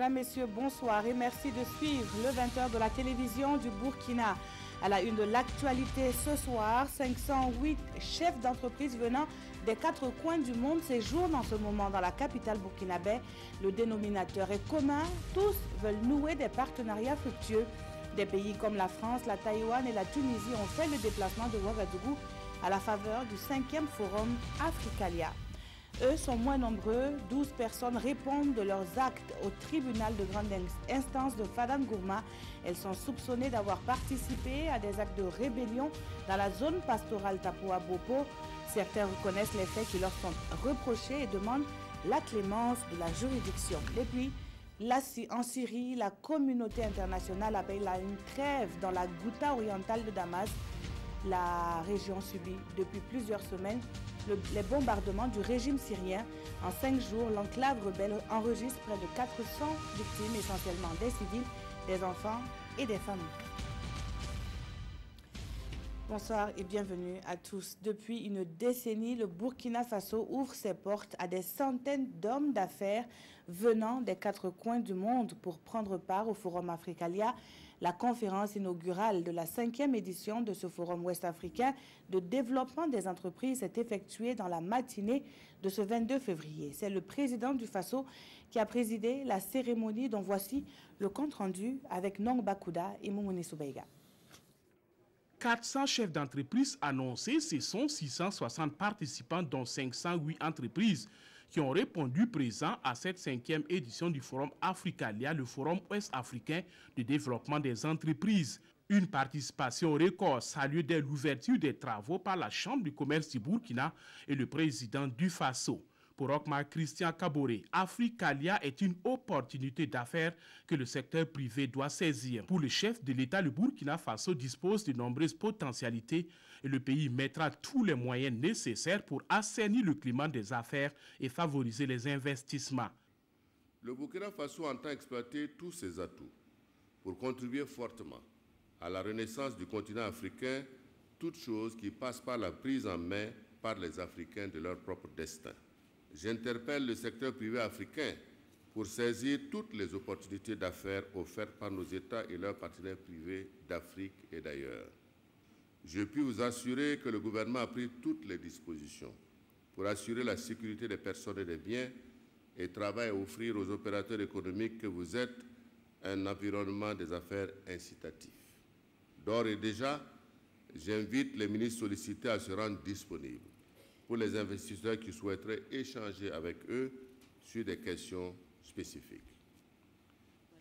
Mesdames, Messieurs, bonsoir et merci de suivre le 20h de la télévision du Burkina. À la une de l'actualité ce soir, 508 chefs d'entreprise venant des 4 coins du monde séjournent en ce moment dans la capitale burkinabé. Le dénominateur est commun, tous veulent nouer des partenariats fructueux. Des pays comme la France, la Taïwan et la Tunisie ont fait le déplacement de Ouagadougou à la faveur du 5e forum Africalia. Eux sont moins nombreux, 12 personnes répondent de leurs actes au tribunal de grande instance de Fadam-Gourma. Elles sont soupçonnées d'avoir participé à des actes de rébellion dans la zone pastorale Tapoua-Bopo. Certains reconnaissent les faits qui leur sont reprochés et demandent la clémence de la juridiction. Et puis, en Syrie, la communauté internationale appelle à une trêve dans la Ghouta orientale de Damas. La région subit depuis plusieurs semaines les bombardements du régime syrien. En 5 jours, l'enclave rebelle enregistre près de 400 victimes, essentiellement des civils, des enfants et des femmes. Bonsoir et bienvenue à tous. Depuis une décennie, le Burkina Faso ouvre ses portes à des centaines d'hommes d'affaires venant des 4 coins du monde pour prendre part au Forum Africalia, la conférence inaugurale de la 5e édition de ce Forum ouest-africain de développement des entreprises est effectuée dans la matinée de ce 22 février. C'est le président du Faso qui a présidé la cérémonie dont voici le compte-rendu avec Nong Bakouda et Moumouni Soubeiga. 400 chefs d'entreprise annoncés, ce sont 660 participants dont 508 entreprises qui ont répondu présents à cette 5e édition du Forum Africalia, le Forum ouest-africain de développement des entreprises. Une participation record saluée dès l'ouverture des travaux par la Chambre du commerce du Burkina et le président du Faso. Pour Okmar Christian Kaboré, Africalia est une opportunité d'affaires que le secteur privé doit saisir. Pour le chef de l'État, le Burkina Faso dispose de nombreuses potentialités et le pays mettra tous les moyens nécessaires pour assainir le climat des affaires et favoriser les investissements. Le Burkina Faso entend exploiter tous ses atouts pour contribuer fortement à la renaissance du continent africain, toute chose qui passe par la prise en main par les Africains de leur propre destin. J'interpelle le secteur privé africain pour saisir toutes les opportunités d'affaires offertes par nos États et leurs partenaires privés d'Afrique et d'ailleurs. Je puis vous assurer que le gouvernement a pris toutes les dispositions pour assurer la sécurité des personnes et des biens et travaille à offrir aux opérateurs économiques que vous êtes un environnement des affaires incitatif. D'ores et déjà, j'invite les ministres sollicités à se rendre disponibles pour les investisseurs qui souhaiteraient échanger avec eux sur des questions spécifiques.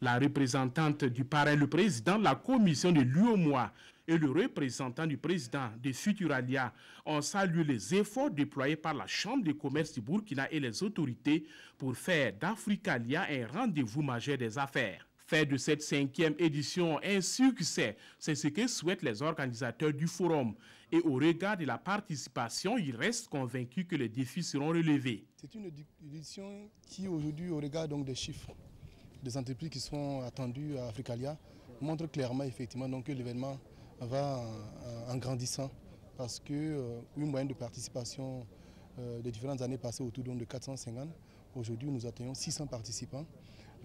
La représentante du parrain, le président de la commission de l'UOMOA et le représentant du président de Futuralia ont salué les efforts déployés par la Chambre de commerce du Burkina et les autorités pour faire d'Africalia un rendez-vous majeur des affaires. Faire de cette 5e édition un succès, c'est ce que souhaitent les organisateurs du forum. Et au regard de la participation, ils restent convaincus que les défis seront relevés. C'est une édition qui, aujourd'hui, au regard donc, des chiffres des entreprises qui sont attendues à Africalia, montre clairement effectivement donc, que l'événement va en grandissant parce que une moyenne de participation des différentes années passées autour donc, de 450. Aujourd'hui, nous atteignons 600 participants.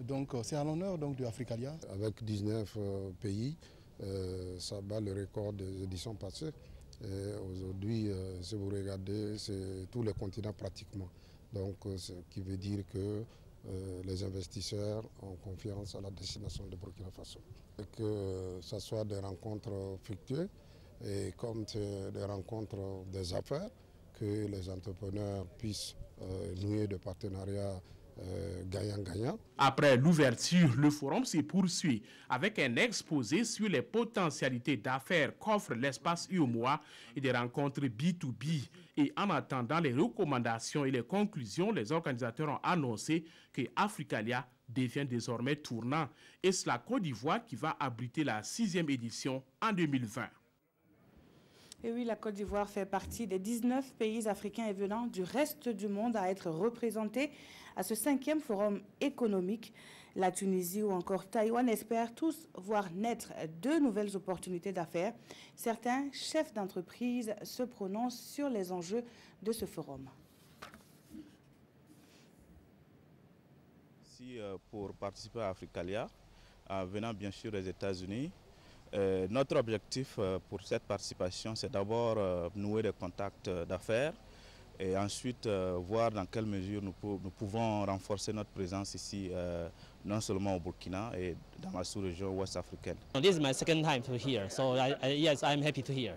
Donc, c'est à l'honneur de Africalia. Avec 19 pays, ça bat le record des éditions passées. Aujourd'hui, si vous regardez, c'est tous les continents pratiquement. Donc, ce qui veut dire que les investisseurs ont confiance à la destination de Burkina Faso. Et que ce soit des rencontres fructueuses et comme des rencontres des affaires, que les entrepreneurs puissent nouer des partenariats gagnant-gagnant. Après l'ouverture, le forum se poursuit avec un exposé sur les potentialités d'affaires qu'offre l'espace UOMOA et des rencontres B2B. Et en attendant les recommandations et les conclusions, les organisateurs ont annoncé que Africalia devient désormais tournant. Et c'est la Côte d'Ivoire qui va abriter la 6e édition en 2020. Et oui, la Côte d'Ivoire fait partie des 19 pays africains et venant du reste du monde à être représentés à ce 5e forum économique. La Tunisie ou encore Taïwan espèrent tous voir naître de nouvelles opportunités d'affaires. Certains chefs d'entreprise se prononcent sur les enjeux de ce forum. ici pour participer à Africalia, venant bien sûr des États-Unis. Notre objectif pour cette participation, c'est d'abord nouer des contacts d'affaires et ensuite voir dans quelle mesure nous pouvons renforcer notre présence ici, non seulement au Burkina et dans la sous-région ouest africaine. This is my second time to here, so yes, I'm happy to here.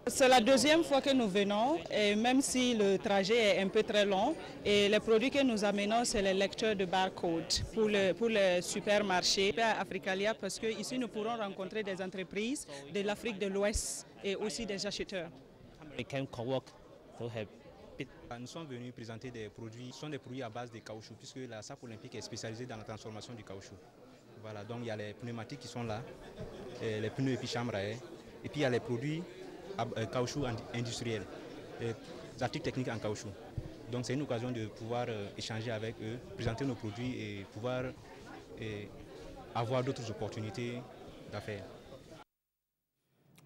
C'est la deuxième fois que nous venons, et même si le trajet est un peu très long, et les produits que nous amenons, c'est les lecteurs de barcode pour le supermarché à Africalia, parce qu'ici nous pourrons rencontrer des entreprises de l'Afrique de l'Ouest et aussi des acheteurs. Nous sommes venus présenter des produits, ce sont des produits à base de caoutchouc, puisque la SAP olympique est spécialisée dans la transformation du caoutchouc. Voilà, donc il y a les pneumatiques qui sont là, les pneus et puis chambres à air, et puis il y a les produits caoutchouc industriel, des articles techniques en caoutchouc. Donc c'est une occasion de pouvoir échanger avec eux, présenter nos produits et pouvoir avoir d'autres opportunités d'affaires.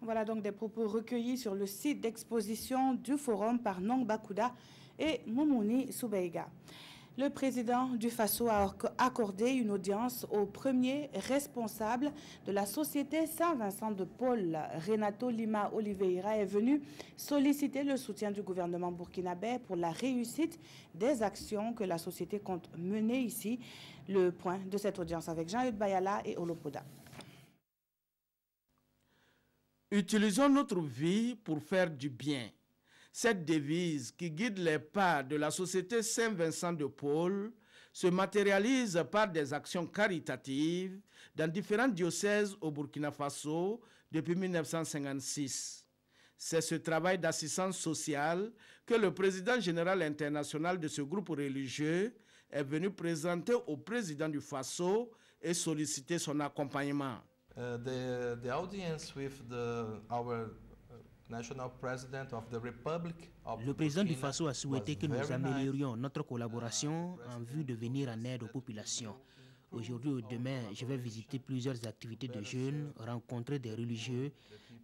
Voilà donc des propos recueillis sur le site d'exposition du forum par Nong Bakouda et Moumouni Soubeiga. Le président du Faso a accordé une audience au premier responsable de la société Saint-Vincent de Paul. Renato Lima Oliveira est venu solliciter le soutien du gouvernement burkinabé pour la réussite des actions que la société compte mener ici. Le point de cette audience avec Jean-Eudes Bayala et Olopoda. Utilisons notre vie pour faire du bien. Cette devise qui guide les pas de la société Saint-Vincent de Paul se matérialise par des actions caritatives dans différents diocèses au Burkina Faso depuis 1956. C'est ce travail d'assistance sociale que le président général international de ce groupe religieux est venu présenter au président du Faso et solliciter son accompagnement. The audience with our national president of the Republic of Le président du Faso a souhaité que nous améliorions notre collaboration en vue de venir en aide aux populations. Aujourd'hui ou demain, je vais visiter plusieurs activités de jeunes, rencontrer des religieux.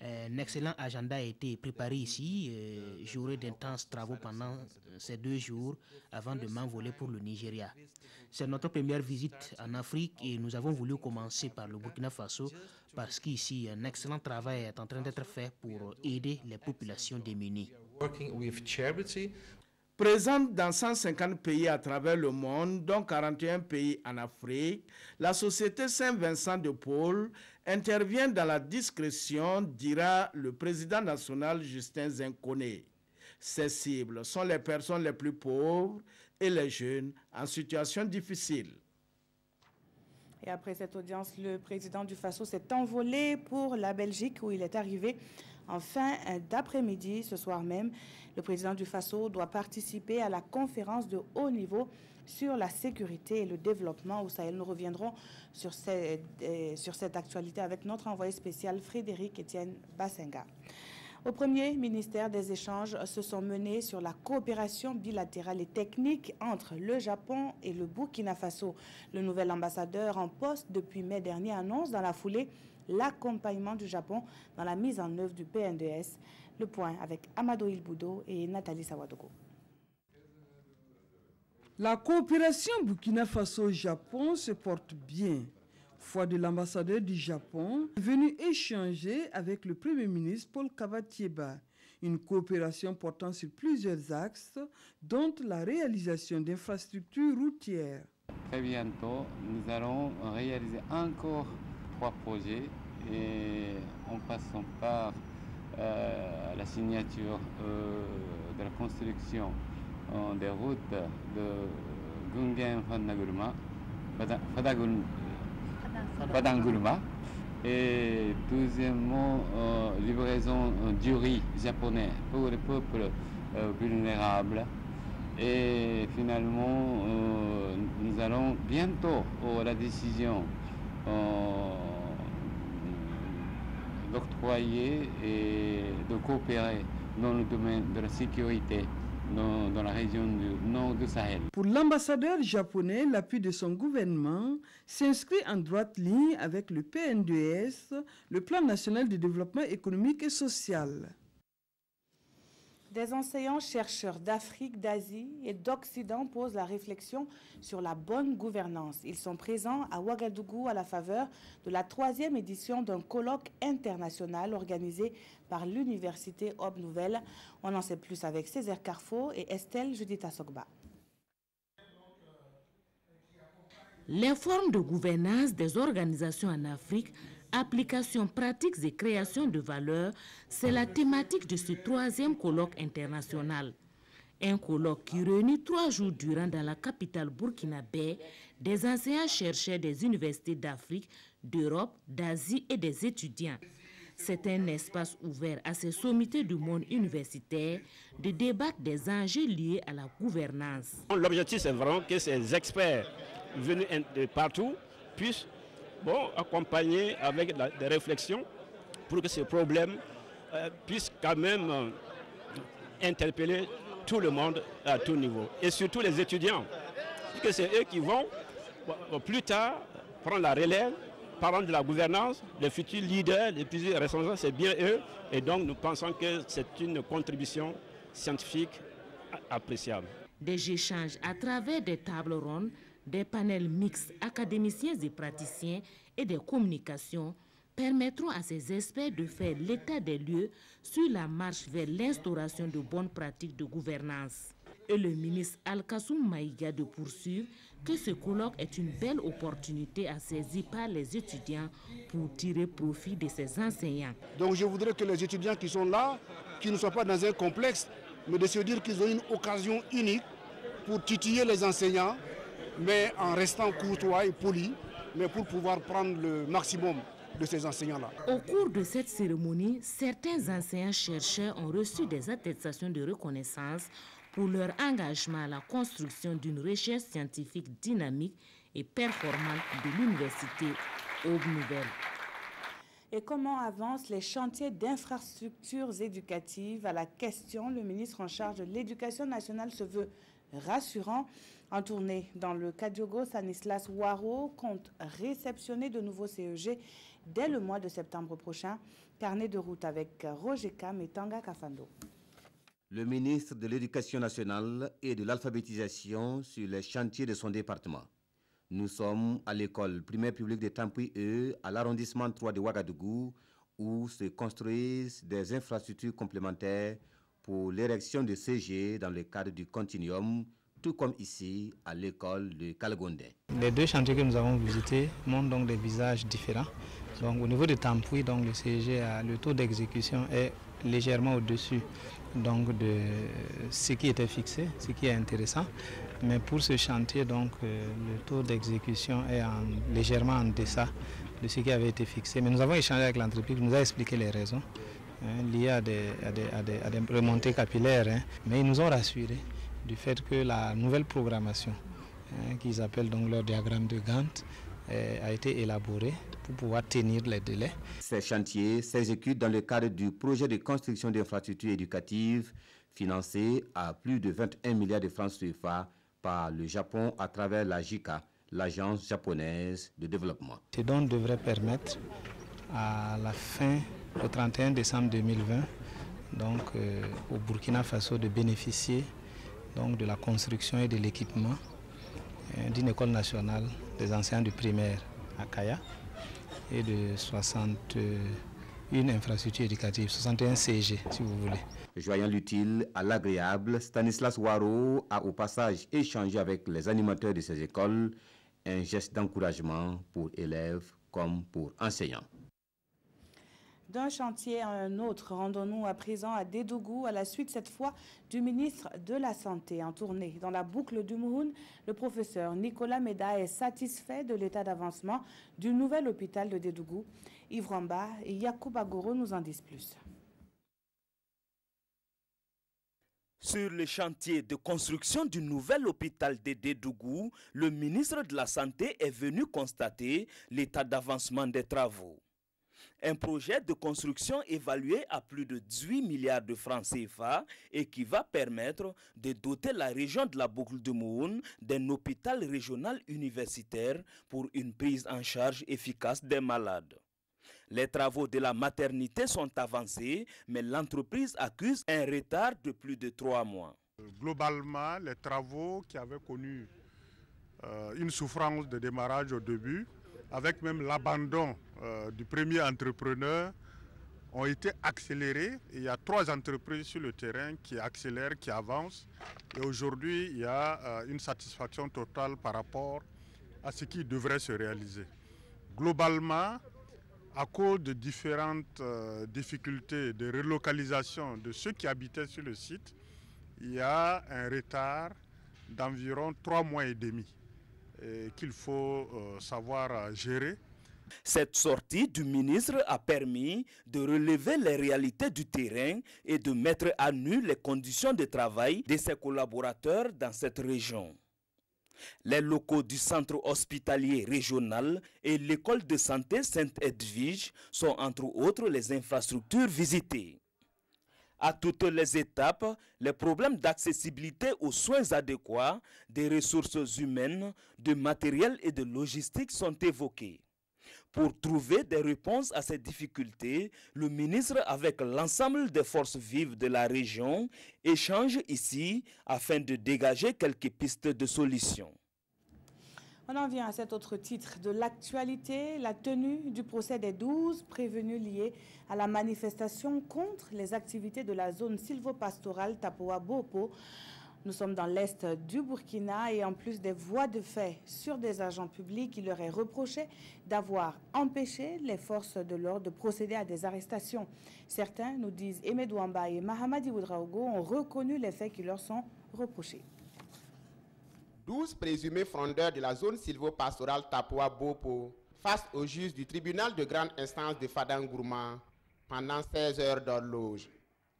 Un excellent agenda a été préparé ici. J'aurai d'intenses travaux pendant ces 2 jours avant de m'envoler pour le Nigeria. C'est notre première visite en Afrique et nous avons voulu commencer par le Burkina Faso parce qu'ici, un excellent travail est en train d'être fait pour aider les populations démunies. Présente dans 150 pays à travers le monde, dont 41 pays en Afrique, la société Saint-Vincent de Paul intervient dans la discrétion, dira le président national Justin Zinkoné. Ses cibles sont les personnes les plus pauvres et les jeunes en situation difficile. Et après cette audience, le président du Faso s'est envolé pour la Belgique où il est arrivé en fin d'après-midi. Ce soir même, le président du Faso doit participer à la conférence de haut niveau sur la sécurité et le développement au Sahel. Nous reviendrons sur cette actualité avec notre envoyé spécial Frédéric Etienne Bassenga. Au premier ministère, des échanges se sont menés sur la coopération bilatérale et technique entre le Japon et le Burkina Faso. Le nouvel ambassadeur en poste depuis mai dernier annonce dans la foulée l'accompagnement du Japon dans la mise en œuvre du PNDS. Le point avec Amado Ilboudo et Nathalie Sawadogo. La coopération Burkina Faso-Japon se porte bien. Foi de l'ambassadeur du Japon est venu échanger avec le Premier ministre Paul Kabatieba. Une coopération portant sur plusieurs axes, dont la réalisation d'infrastructures routières. Très bientôt, nous allons réaliser encore 3 projets et en passant par la signature de la construction des routes de Gungen-Fadangulma, Fadangulma, et deuxièmement livraison du riz japonais pour les peuples vulnérables. Et finalement, nous allons bientôt la décision d'octroyer et de coopérer dans le domaine de la sécurité dans la région du nord du Sahel. Pour l'ambassadeur japonais, l'appui de son gouvernement s'inscrit en droite ligne avec le PNDS, le Plan national de développement économique et social. Des enseignants-chercheurs d'Afrique, d'Asie et d'Occident posent la réflexion sur la bonne gouvernance. Ils sont présents à Ouagadougou à la faveur de la 3e édition d'un colloque international organisé par l'Université Aube Nouvelle. On en sait plus avec Césaire Carfo et Estelle Judith Sogba. Les formes de gouvernance des organisations en Afrique, applications pratiques et création de valeur, c'est la thématique de ce 3e colloque international. Un colloque qui réunit 3 jours durant dans la capitale burkinabé des enseignants-chercheurs des universités d'Afrique, d'Europe, d'Asie et des étudiants. C'est un espace ouvert à ces sommités du monde universitaire de débattre des enjeux liés à la gouvernance. L'objectif, c'est vraiment que ces experts venus de partout puissent accompagner avec des réflexions pour que ces problèmes puissent quand même interpeller tout le monde à tout niveau. Et surtout les étudiants, parce que c'est eux qui vont plus tard prendre la relève, parlant de la gouvernance, les futurs leaders, les plus responsables, c'est bien eux. Et donc nous pensons que c'est une contribution scientifique appréciable. Des échanges à travers des tables rondes, des panels mixtes académiciens et praticiens et des communications permettront à ces experts de faire l'état des lieux sur la marche vers l'instauration de bonnes pratiques de gouvernance. Et le ministre Al-Kassoum Maïga de poursuivre que ce colloque est une belle opportunité à saisir par les étudiants pour tirer profit de ces enseignants. Donc je voudrais que les étudiants qui sont là, qui ne soient pas dans un complexe, mais de se dire qu'ils ont une occasion unique pour titiller les enseignants, mais en restant courtois et polis, mais pour pouvoir prendre le maximum de ces enseignants-là. Au cours de cette cérémonie, certains enseignants-chercheurs ont reçu des attestations de reconnaissance pour leur engagement à la construction d'une recherche scientifique dynamique et performante de l'Université Aube Nouvelle. Et comment avancent les chantiers d'infrastructures éducatives? À la question, le ministre en charge de l'Éducation nationale se veut rassurant. En tournée dans le Kadiogo, Stanislas Ouaro compte réceptionner de nouveaux CEG dès le mois de septembre prochain. Carnet de route avec Roger Kam et Tanga Kafando. Le ministre de l'Éducation nationale et de l'alphabétisation sur les chantiers de son département. Nous sommes à l'école primaire publique de Tampouy-E, à l'arrondissement 3 de Ouagadougou, où se construisent des infrastructures complémentaires pour l'érection de CG dans le cadre du continuum, tout comme ici à l'école de Kalgondé. Les 2 chantiers que nous avons visités montrent donc des visages différents. Donc, au niveau de Tampouy, donc, le CG, le taux d'exécution est légèrement au-dessus de ce qui était fixé, ce qui est intéressant. Mais pour ce chantier, donc, le taux d'exécution est légèrement en deçà de ce qui avait été fixé. Mais nous avons échangé avec l'entreprise qui nous a expliqué les raisons liées à des remontées capillaires. Mais ils nous ont rassurés du fait que la nouvelle programmation, qu'ils appellent donc leur diagramme de Gantt, a été élaborée pour pouvoir tenir les délais. Ces chantiers s'exécutent dans le cadre du projet de construction d'infrastructures éducatives financé à plus de 21 milliards de francs CFA par le Japon à travers la JICA, l'Agence japonaise de développement. Ce dont devrait permettre à la fin, au 31 décembre 2020, donc, au Burkina Faso de bénéficier donc, de la construction et de l'équipement d'une école nationale des enseignants du primaire à Kaya et de 61 infrastructures éducatives, 61 CG si vous voulez. Joignant l'utile à l'agréable, Stanislas Ouaro a au passage échangé avec les animateurs de ces écoles, un geste d'encouragement pour élèves comme pour enseignants. D'un chantier à un autre, rendons-nous à présent à Dédougou, à la suite cette fois du ministre de la Santé. En tournée dans la boucle du Mouhoun, le professeur Nicolas Méda est satisfait de l'état d'avancement du nouvel hôpital de Dédougou. Yves Ramba et Yacoub Agoro nous en disent plus. Sur le chantier de construction du nouvel hôpital de Dédougou, le ministre de la Santé est venu constater l'état d'avancement des travaux. Un projet de construction évalué à plus de 18 milliards de francs CFA et qui va permettre de doter la région de la boucle de Mouhoun d'un hôpital régional universitaire pour une prise en charge efficace des malades. Les travaux de la maternité sont avancés, mais l'entreprise accuse un retard de plus de 3 mois. Globalement, les travaux qui avaient connu une souffrance de démarrage au début, avec même l'abandon du premier entrepreneur, ont été accélérés. Il y a 3 entreprises sur le terrain qui accélèrent, qui avancent. Et aujourd'hui, il y a une satisfaction totale par rapport à ce qui devrait se réaliser. Globalement, à cause de différentes difficultés de relocalisation de ceux qui habitaient sur le site, il y a un retard d'environ 3 mois et demi qu'il faut savoir gérer. Cette sortie du ministre a permis de relever les réalités du terrain et de mettre à nu les conditions de travail de ses collaborateurs dans cette région. Les locaux du centre hospitalier régional et l'école de santé Sainte-Edwige sont entre autres les infrastructures visitées. À toutes les étapes, les problèmes d'accessibilité aux soins adéquats, des ressources humaines, de matériel et de logistique sont évoqués. Pour trouver des réponses à ces difficultés, le ministre avec l'ensemble des forces vives de la région échange ici afin de dégager quelques pistes de solutions. On en vient à cet autre titre de l'actualité, la tenue du procès des 12 prévenus liés à la manifestation contre les activités de la zone sylvopastorale Tapoa-Bopo. Nous sommes dans l'est du Burkina et en plus des voies de fait sur des agents publics, il leur est reproché d'avoir empêché les forces de l'ordre de procéder à des arrestations. Certains, nous disent Aimé Douamba et Mahamadi Ouedraogo, ont reconnu les faits qui leur sont reprochés. 12 présumés frondeurs de la zone sylvopastorale Tapoa-Bopo face au juge du tribunal de grande instance de Fadangourma pendant 16 heures d'horloge.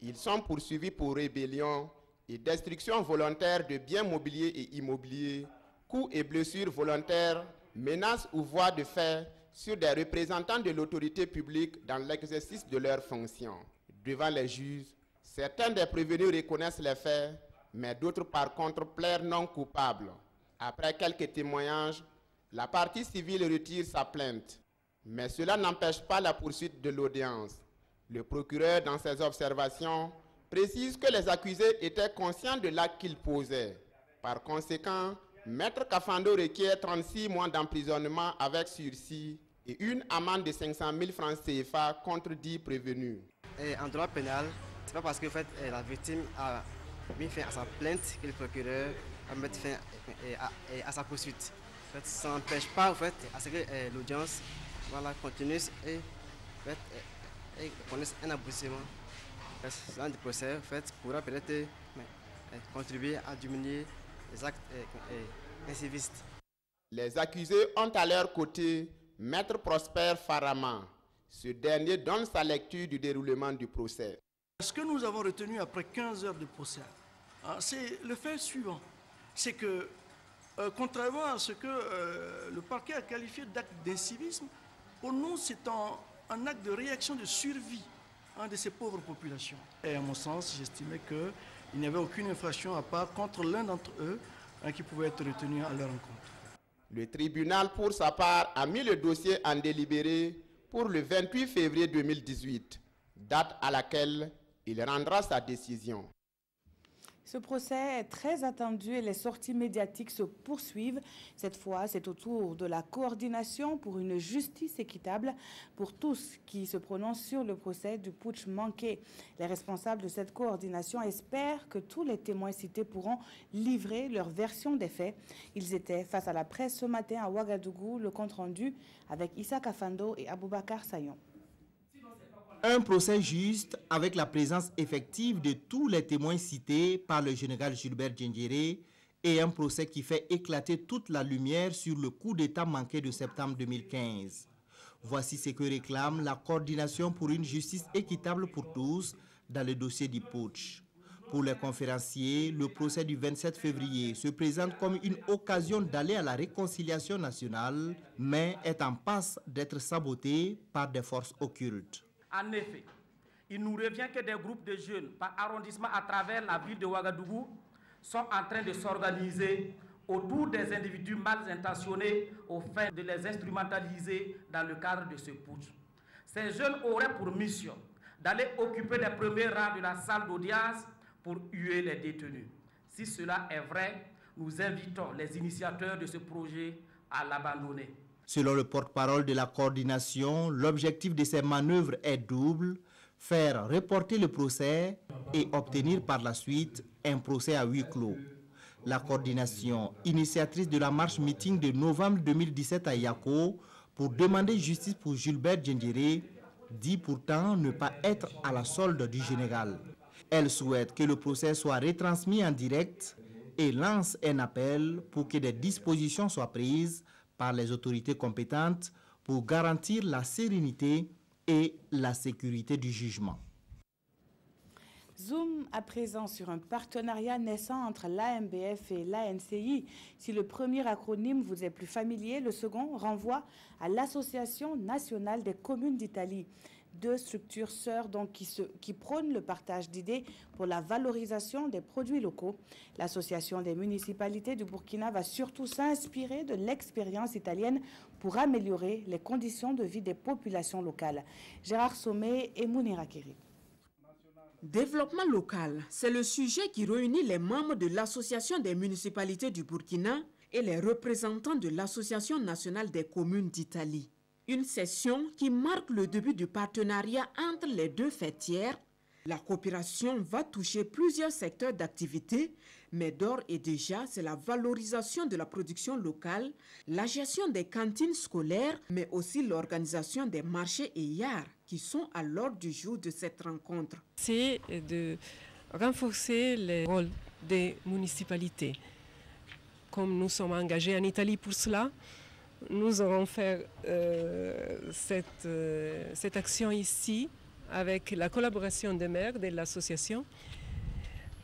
Ils sont poursuivis pour rébellion et destruction volontaire de biens mobiliers et immobiliers, coups et blessures volontaires, menaces ou voies de fait sur des représentants de l'autorité publique dans l'exercice de leurs fonctions. Devant les juges, certains des prévenus reconnaissent les faits, mais d'autres par contre plaident non coupables. Après quelques témoignages, la partie civile retire sa plainte. Mais cela n'empêche pas la poursuite de l'audience. Le procureur, dans ses observations, précise que les accusés étaient conscients de l'acte qu'ils posaient. Par conséquent, Maître Kafando requiert 36 mois d'emprisonnement avec sursis et une amende de 500 000 francs CFA contre 10 prévenus. En droit pénal, ce n'est pas parce que la victime a mis fin à sa plainte que le procureur va mettre fin à sa poursuite. Ça n'empêche pas à ce que l'audience continue et connaisse un aboutissement. Ce procès pourra peut-être contribuer à diminuer les actes incivistes. Les accusés ont à leur côté Maître Prosper Farama. Ce dernier donne sa lecture du déroulement du procès. Ce que nous avons retenu après 15 heures de procès, c'est le fait suivant. C'est que, contrairement à ce que le parquet a qualifié d'acte d'incivisme, pour nous, c'est un acte de réaction de survie de ces pauvres populations. Et à mon sens, j'estimais qu'il n'y avait aucune infraction à part contre l'un d'entre eux qui pouvait être retenu à leur encontre. Le tribunal, pour sa part, a mis le dossier en délibéré pour le 28 février 2018, date à laquelle il rendra sa décision. Ce procès est très attendu et les sorties médiatiques se poursuivent. Cette fois, c'est au tour de la coordination pour une justice équitable pour tous qui se prononcent sur le procès du putsch manqué. Les responsables de cette coordination espèrent que tous les témoins cités pourront livrer leur version des faits. Ils étaient face à la presse ce matin à Ouagadougou, le compte-rendu avec Issa Kafando et Aboubakar Sayon. Un procès juste avec la présence effective de tous les témoins cités par le général Gilbert Diendéré et un procès qui fait éclater toute la lumière sur le coup d'État manqué de septembre 2015. Voici ce que réclame la coordination pour une justice équitable pour tous dans le dossier du putsch. Pour les conférenciers, le procès du 27 février se présente comme une occasion d'aller à la réconciliation nationale, mais est en passe d'être saboté par des forces occultes. En effet, il nous revient que des groupes de jeunes par arrondissement à travers la ville de Ouagadougou sont en train de s'organiser autour des individus mal intentionnés au fin de les instrumentaliser dans le cadre de ce putsch. Ces jeunes auraient pour mission d'aller occuper les premiers rangs de la salle d'audience pour huer les détenus. Si cela est vrai, nous invitons les initiateurs de ce projet à l'abandonner. Selon le porte-parole de la coordination, l'objectif de ces manœuvres est double: faire reporter le procès et obtenir par la suite un procès à huis clos. La coordination, initiatrice de la marche meeting de novembre 2017 à Yako pour demander justice pour Gilbert Diendéré, dit pourtant ne pas être à la solde du général. Elle souhaite que le procès soit retransmis en direct et lance un appel pour que des dispositions soient prises par les autorités compétentes pour garantir la sérénité et la sécurité du jugement. Zoom à présent sur un partenariat naissant entre l'AMBF et l'ANCI. Si le premier acronyme vous est plus familier, le second renvoie à l'Association nationale des communes d'Italie. Deux structures sœurs donc qui prônent le partage d'idées pour la valorisation des produits locaux. L'Association des municipalités du Burkina va surtout s'inspirer de l'expérience italienne pour améliorer les conditions de vie des populations locales. Gérard Sommet et Mounira Kiri. Développement local, c'est le sujet qui réunit les membres de l'Association des municipalités du Burkina et les représentants de l'Association nationale des communes d'Italie. Une session qui marque le début du partenariat entre les deux fêtières. La coopération va toucher plusieurs secteurs d'activité, mais d'ores et déjà, c'est la valorisation de la production locale, la gestion des cantines scolaires, mais aussi l'organisation des marchés et yards qui sont à l'ordre du jour de cette rencontre. C'est de renforcer le rôle des municipalités. Comme nous sommes engagés en Italie pour cela, nous allons faire cette action ici avec la collaboration des maires de l'association,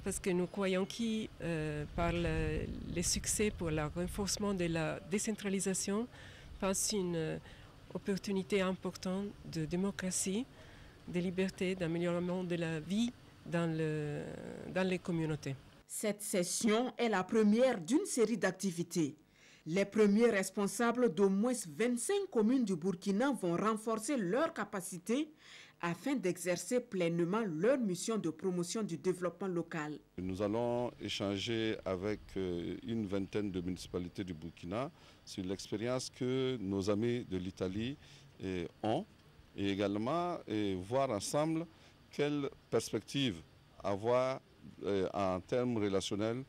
parce que nous croyons que par les succès pour le renforcement de la décentralisation passe une opportunité importante de démocratie, de liberté, d'amélioration de la vie dans les communautés. Cette session est la première d'une série d'activités. Les premiers responsables d'au moins 25 communes du Burkina vont renforcer leurs capacités afin d'exercer pleinement leur mission de promotion du développement local. Nous allons échanger avec une vingtaine de municipalités du Burkina sur l'expérience que nos amis de l'Italie ont et également voir ensemble quelles perspectives avoir en termes relationnels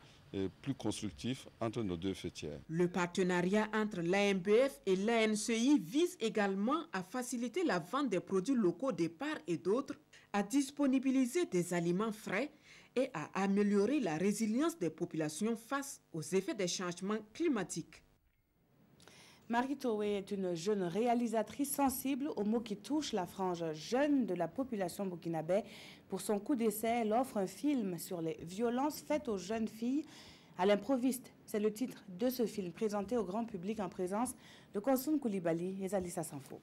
plus constructif entre nos deux fêtières. Le partenariat entre l'AMBF et l'ANCI vise également à faciliter la vente des produits locaux de part et d'autre, à disponibiliser des aliments frais et à améliorer la résilience des populations face aux effets des changements climatiques. Marie Toé est une jeune réalisatrice sensible aux mots qui touchent la frange jeune de la population burkinabé. Pour son coup d'essai, elle offre un film sur les violences faites aux jeunes filles à l'improviste. C'est le titre de ce film présenté au grand public en présence de Konsoun Koulibaly et Zalissa Sanfo.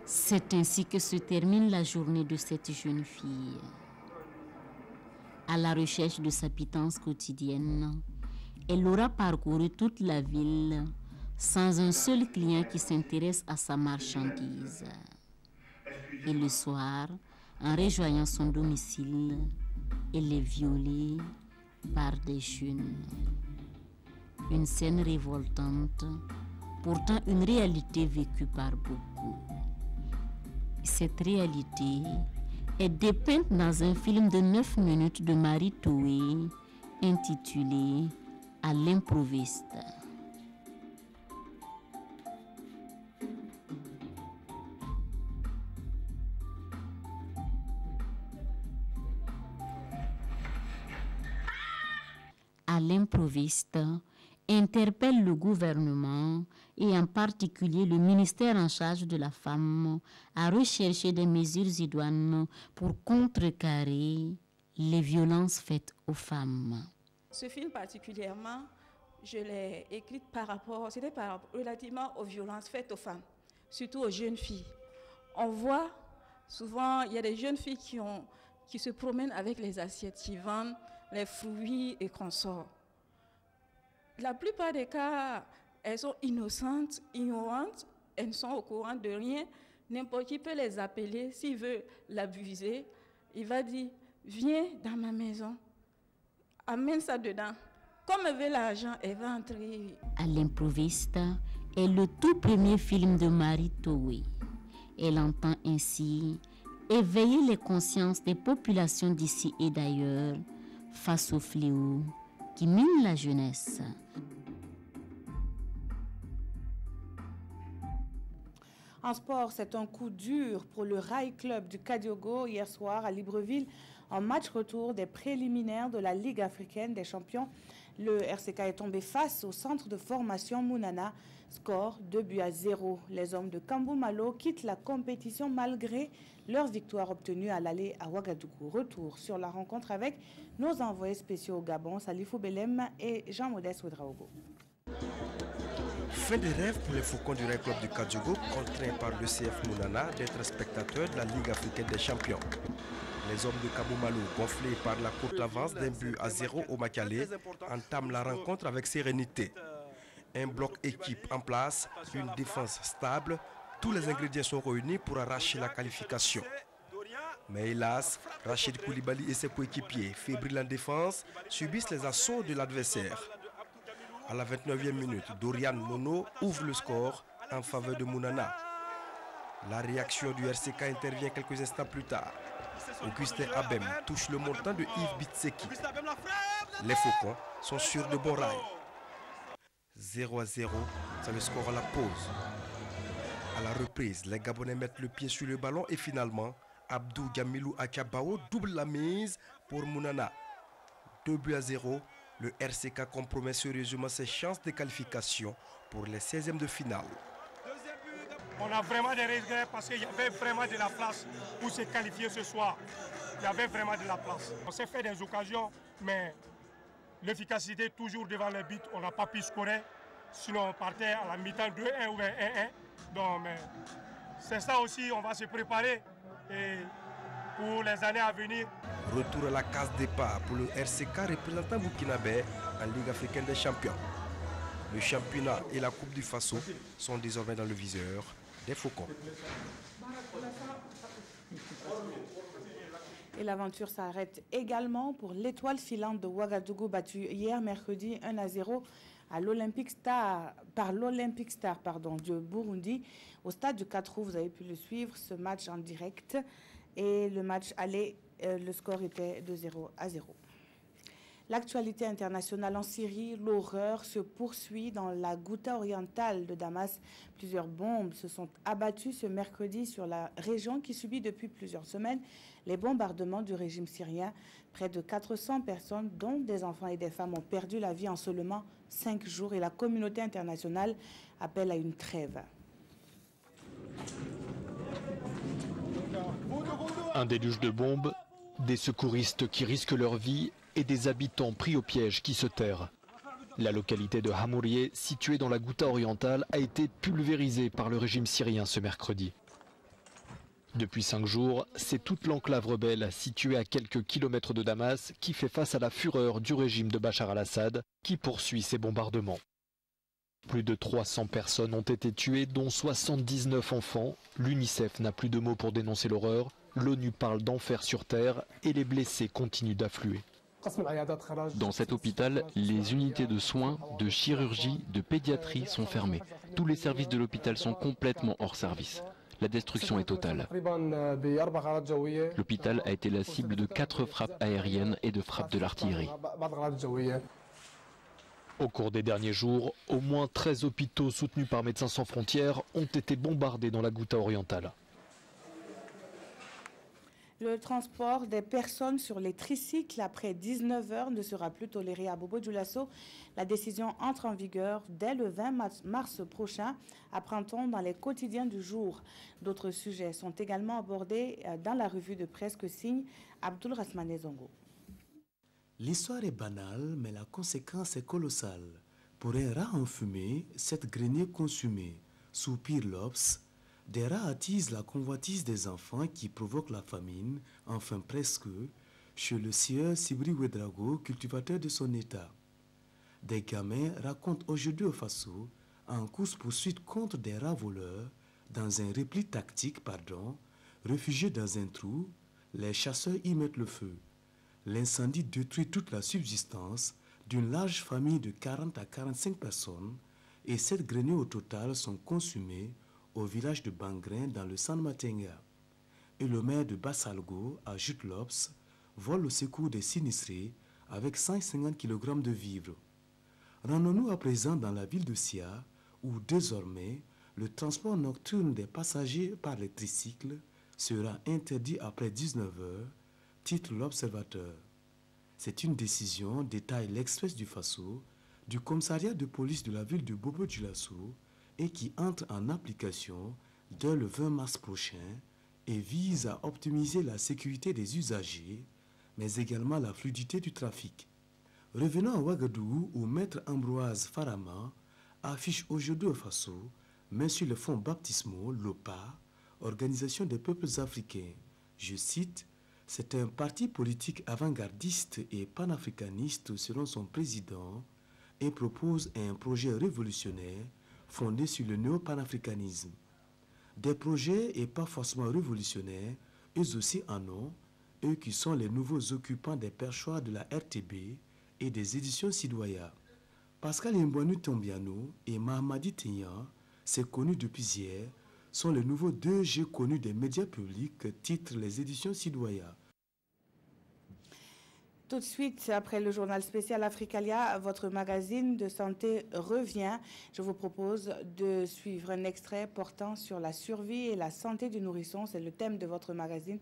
C'est ainsi que se termine la journée de cette jeune fille. À la recherche de sa pitance quotidienne, elle aura parcouru toute la ville sans un seul client qui s'intéresse à sa marchandise. Et le soir, en rejoignant son domicile, elle est violée par des jeunes. Une scène révoltante, pourtant une réalité vécue par beaucoup. Cette réalité est dépeinte dans un film de 9 minutes de Marie Toé intitulé « À l'improviste ». À l'improviste interpelle le gouvernement et en particulier le ministère en charge de la femme à rechercher des mesures idoines pour contrecarrer les violences faites aux femmes. Ce film particulièrement, je l'ai écrit relativement aux violences faites aux femmes, surtout aux jeunes filles. On voit souvent, il y a des jeunes filles qui se promènent avec les assiettes, qui vendent les fruits et consorts. La plupart des cas, elles sont innocentes, ignorantes, elles ne sont au courant de rien. N'importe qui peut les appeler. S'il veut l'abuser, il va dire, viens dans ma maison, amène ça dedans. Comme elle veut l'argent, elle va entrer. À l'improviste est le tout premier film de Marie Toé. Elle entend ainsi éveiller les consciences des populations d'ici et d'ailleurs face au fléau qui mine la jeunesse. En sport, c'est un coup dur pour le Rail Club du Kadiogo hier soir à Libreville en match retour des préliminaires de la Ligue africaine des champions. Le RCK est tombé face au centre de formation Mounana. Score 2-0. Les hommes de Kambou Malo quittent la compétition malgré leur victoire obtenue à l'aller à Ouagadougou. Retour sur la rencontre avec nos envoyés spéciaux au Gabon, Salifou Belem et Jean-Modeste Ouedraogo. Fin de rêve pour les Faucons du Rail Club du Kadiogo, contraints par le CF Mounana d'être spectateurs de la Ligue africaine des champions. Les hommes de Kambou Malo, gonflés par la courte avance d'1-0 au Makale, entament la rencontre avec sérénité. Un bloc équipe en place, une défense stable, tous les ingrédients sont réunis pour arracher la qualification. Mais hélas, Rachid Koulibaly et ses coéquipiers, fébriles en défense, subissent les assauts de l'adversaire. À la 29e minute, Dorian Mono ouvre le score en faveur de Mounana. La réaction du RCK intervient quelques instants plus tard. Augustin Abem touche le montant de Yves Bitseki. Les Faucons sont sur de bons rails. 0-0, c'est le score à la pause. À la reprise, les Gabonais mettent le pied sur le ballon et finalement, Abdou Gamilou Akabao double la mise pour Mounana. 2-0, le RCK compromet sérieusement ses chances de qualification pour les 16e de finale. On a vraiment des regrets parce qu'il y avait vraiment de la place pour se qualifier ce soir. Il y avait vraiment de la place. On s'est fait des occasions, mais l'efficacité toujours devant le but, on n'a pas pu scorer. Sinon, on partait à la mi-temps 2-1 ou 1-1. Donc, c'est ça aussi, on va se préparer et pour les années à venir. Retour à la case départ pour le RCK représentant burkinabé en Ligue africaine des champions. Le championnat et la Coupe du Faso sont désormais dans le viseur des Faucons. Et l'aventure s'arrête également pour l'étoile filante de Ouagadougou battue hier mercredi 1-0 à l'Olympic Star, du Burundi. Au stade du 4 août, vous avez pu le suivre, ce match en direct. Et le match aller, le score était de 0-0. L'actualité internationale en Syrie, l'horreur se poursuit dans la Ghouta orientale de Damas. Plusieurs bombes se sont abattues ce mercredi sur la région qui subit depuis plusieurs semaines les bombardements du régime syrien. Près de 400 personnes, dont des enfants et des femmes, ont perdu la vie en seulement 5 jours et la communauté internationale appelle à une trêve. Un déluge de bombes, des secouristes qui risquent leur vie et des habitants pris au piège qui se terrent. La localité de Hamourié, située dans la Ghouta orientale, a été pulvérisée par le régime syrien ce mercredi. Depuis 5 jours, c'est toute l'enclave rebelle située à quelques kilomètres de Damas qui fait face à la fureur du régime de Bachar al-Assad qui poursuit ses bombardements. Plus de 300 personnes ont été tuées, dont 79 enfants. L'UNICEF n'a plus de mots pour dénoncer l'horreur. L'ONU parle d'enfer sur terre et les blessés continuent d'affluer. Dans cet hôpital, les unités de soins, de chirurgie, de pédiatrie sont fermées. Tous les services de l'hôpital sont complètement hors service. La destruction est totale. L'hôpital a été la cible de 4 frappes aériennes et de frappes de l'artillerie. Au cours des derniers jours, au moins 13 hôpitaux soutenus par Médecins sans frontières ont été bombardés dans la Ghouta orientale. Le transport des personnes sur les tricycles après 19 heures ne sera plus toléré à Bobo Dioulasso. La décision entre en vigueur dès le 20 mars prochain, apprend-on dans les quotidiens du jour. D'autres sujets sont également abordés dans la revue de presse que signe Abdul Rasmane Zongo. L'histoire est banale, mais la conséquence est colossale. Pour un rat enfumé, cette grenier consumée, soupire l'Obs. Des rats attisent la convoitise des enfants qui provoquent la famine, enfin presque, chez le sieur Sibri Ouedraogo, cultivateur de son état. Des gamins racontent aujourd'hui au Faso en course-poursuite contre des rats voleurs dans un repli tactique, réfugiés dans un trou. Les chasseurs y mettent le feu. L'incendie détruit toute la subsistance d'une large famille de 40 à 45 personnes et 7 greniers au total sont consumés au village de Bangrin dans le San Matenga. Et le maire de Bassalgo, à Jutlops, vole au secours des sinistrés avec 150 kg de vivres. Rendons-nous à présent dans la ville de Sia, où désormais le transport nocturne des passagers par les tricycles sera interdit après 19 h, titre l'Observateur. C'est une décision, détaille l'Express du Faso, du commissariat de police de la ville de Bobo-Dioulasso et qui entre en application dès le 20 mars prochain et vise à optimiser la sécurité des usagers, mais également la fluidité du trafic. Revenons à Ouagadougou où Maître Ambroise Farama affiche aujourd'hui au Faso, mais sur le fonds baptismaux, l'OPA, Organisation des peuples africains. Je cite, « C'est un parti politique avant-gardiste et panafricaniste selon son président et propose un projet révolutionnaire fondé sur le néo-panafricanisme. Des projets et pas forcément révolutionnaires, eux aussi en ont, eux qui sont les nouveaux occupants des perchoirs de la RTB et des éditions Sidoya. Pascal Mbouanou Tombiano et Mahamadi Tenyan, c'est connu depuis hier, sont les nouveaux 2G connus des médias publics, titre les éditions Sidoya. Tout de suite, après le journal spécial Africalia, votre magazine de santé revient. Je vous propose de suivre un extrait portant sur la survie et la santé du nourrisson. C'est le thème de votre magazine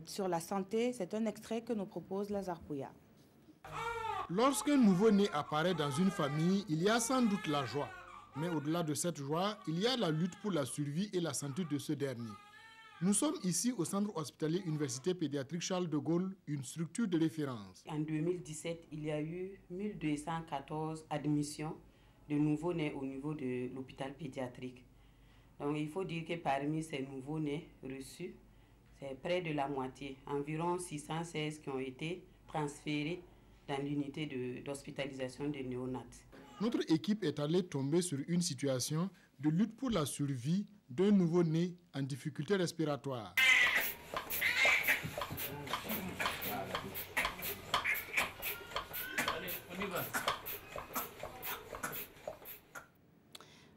sur la santé. C'est un extrait que nous propose Lazare Pouya. Lorsqu'un nouveau-né apparaît dans une famille, il y a sans doute la joie. Mais au-delà de cette joie, il y a la lutte pour la survie et la santé de ce dernier. Nous sommes ici au centre hospitalier Université pédiatrique Charles de Gaulle, une structure de référence. En 2017, il y a eu 1214 admissions de nouveau-nés au niveau de l'hôpital pédiatrique. Donc il faut dire que parmi ces nouveau-nés reçus, c'est près de la moitié, environ 616 qui ont été transférés dans l'unité d'hospitalisation des néonates. Notre équipe est allée tomber sur une situation de lutte pour la survie d'un nouveau-né en difficulté respiratoire.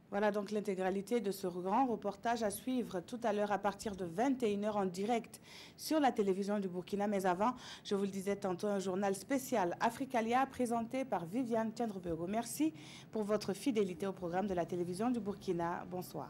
Voilà donc l'intégralité de ce grand reportage à suivre tout à l'heure à partir de 21 h en direct sur la télévision du Burkina. Mais avant, je vous le disais tantôt, un journal spécial Africalia présenté par Viviane Tiendrebego. Merci pour votre fidélité au programme de la télévision du Burkina. Bonsoir.